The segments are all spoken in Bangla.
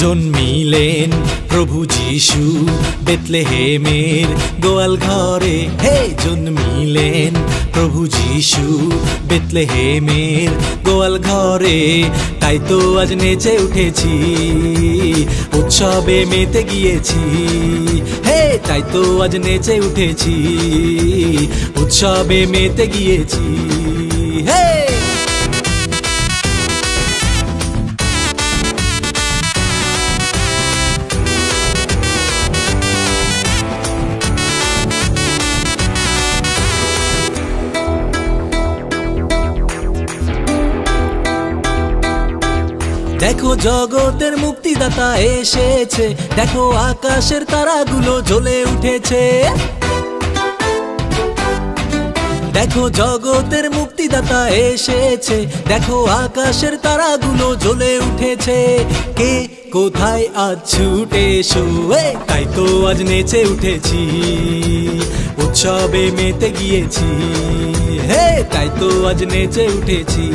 জন্মিলেন প্রভু যিশু বেথলেহেমের গোয়াল ঘরে। হে জন্মিলেন প্রভু যিশু বেথলেহেমের গোয়াল ঘরে। তাই তো আজ নেচে উঠেছি, উৎসবে মেতে গিয়েছি। হে তাই তো আজ নেচে উঠেছি, উৎসবে মেতে গিয়েছি। হে দেখো জগতের মুক্তিদাতা এসেছে, দেখো আকাশের তারাগুলো জ্বলে উঠেছে। দেখো জগতের মুক্তিদাতা এসেছে, দেখো আকাশের তারাগুলো জ্বলে উঠেছে। কে কোথায় আজ ছুটে এসো, তাই তো আজ নেচে উঠেছি, উৎসবে মেতে গিয়েছি। হে তাই তো আজ নেচে উঠেছি,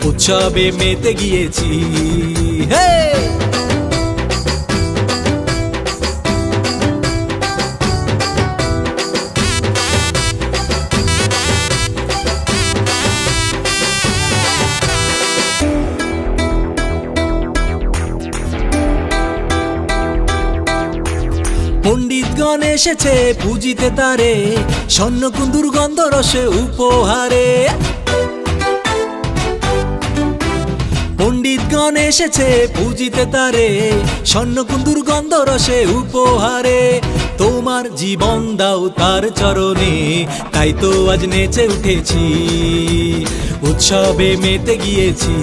উৎসবে মেতে গিয়েছি। হে পণ্ডিতগণ এসেছে পূজিতে তারে, স্বর্ণকুন্দুর গন্ধ রসে উপহারে। পণ্ডিতগণ এসেছে পূজিতে তারে, স্বর্ণকুন্দুর গন্ধ রসে উপহারে। তোমার জীবন দাও তার চরণে, তাই তো আজ নেচে উঠেছি, উৎসবে মেতে গিয়েছি।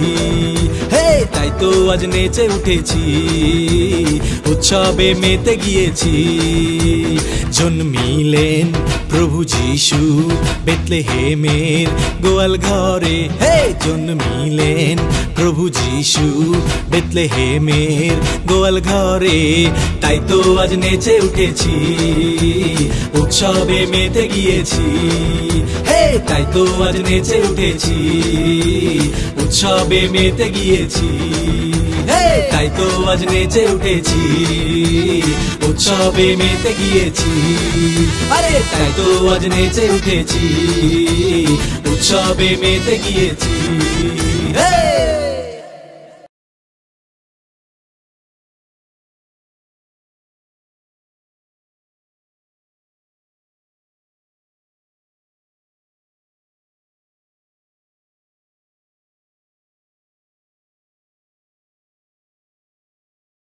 হে তাই তো আজ নেচে উঠেছি, উৎসবে মেতে গিয়েছি। জন্মিলেন প্রভু যিশু বেথলেহেমের গোয়াল ঘরে। হে জন্মিলেন প্রভু যিশু বেথলেহেমের গোয়াল ঘরে। তাই তো আজ নেচে উঠেছি, উৎসবে মেতে গিয়েছি। হে তাই তো আজ নেচে উঠেছি, উৎসবে মেতে গিয়েছি। হে তাই তো আজ নেচে উঠেছি, উৎসবে মেতে গিয়েছি। আরে তাই তো আজ নেচে উঠেছি, উৎসবে মেতে গিয়েছি। হে